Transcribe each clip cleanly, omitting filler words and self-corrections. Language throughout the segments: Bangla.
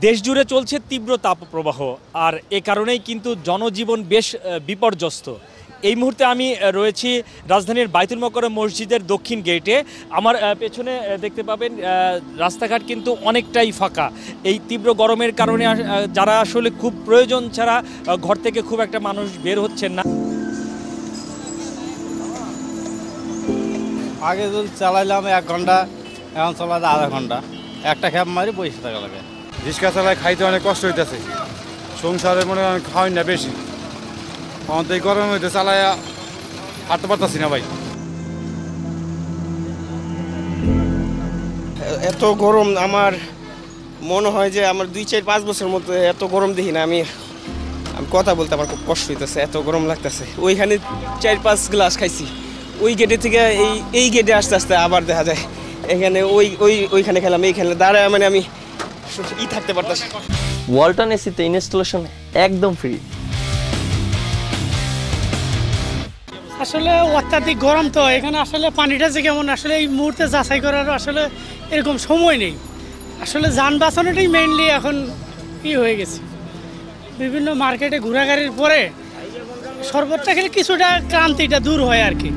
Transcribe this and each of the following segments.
দেশজুড়ে চলছে তীব্র তাপপ্রবাহ, আর এ কারণেই কিন্তু জনজীবন বেশ বিপর্যস্ত। এই মুহূর্তে আমি রয়েছি রাজধানীর বাইতুল মোকাররম মসজিদের দক্ষিণ গেটে। আমার পেছনে দেখতে পাবেন রাস্তাঘাট কিন্তু অনেকটাই ফাঁকা। এই তীব্র গরমের কারণে যারা আসলে খুব প্রয়োজন ছাড়া ঘর থেকে খুব একটা মানুষ বের হচ্ছেন না। আগে যদি চালাইলাম 1 ঘন্টা, এখন চালাতে আধা ঘন্টা, একটা খ্যাপ মারি বসে থাকা লাগে। রিক্সা চালায় খাইতে অনেক কষ্ট হইতেছে, সংসারে মনে হয় খাওয়াই না বেশি। আমাদের এই গরমের মধ্যে চালায় হাঁটতে পারতাছি না ভাই। এত গরম আমার মনে হয় যে আমার 2-4-5 বছর মতো এত গরম দেখি না। আমি কথা বলতে আমার খুব কষ্ট হইতেছে, এত গরম লাগতেছে। ওইখানে 4-5 গ্লাস খাইছি, ওই গেটে থেকে এই গেটে আস্তে আস্তে আবার দেখা যায় এখানে ওইখানে খেলাম, এইখানে দাঁড়ায় মানে আমি থাকতে পারতাছি। ওয়ালটন এসিতে ইনস্টলেশন একদম ফ্রি। আসলে অত্যাধিক গরম, তো এখানে আসলে পানিটা যে কেমন আসলে এই মুহূর্তে যাচাই করার আসলে এরকম সময় নেই। আসলে যান বাঁচানোটাই মেইনলি এখন হয়ে গেছে। বিভিন্ন মার্কেটে ঘোরাঘুরির পরে শরবতটা খেলে কিছুটা ক্লান্তিটা দূর হয় আর কি।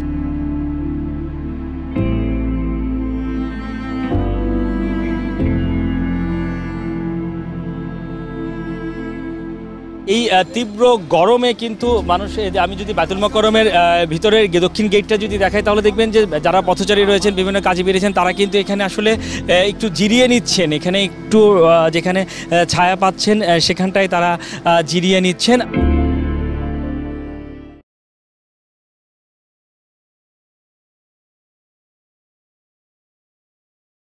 এই তীব্র গরমে কিন্তু মানুষ, আমি যদি বাইতুল মোকাররমের ভিতরের দক্ষিণ গেটটা যদি দেখাই তাহলে দেখবেন যে যারা পথচারী রয়েছেন, বিভিন্ন কাজে বেরিয়েছেন, তারা কিন্তু এখানে আসলে একটু জিরিয়ে নিচ্ছেন। এখানে একটু যেখানে ছায়া পাচ্ছেন সেখানটায় তারা জিরিয়ে নিচ্ছেন।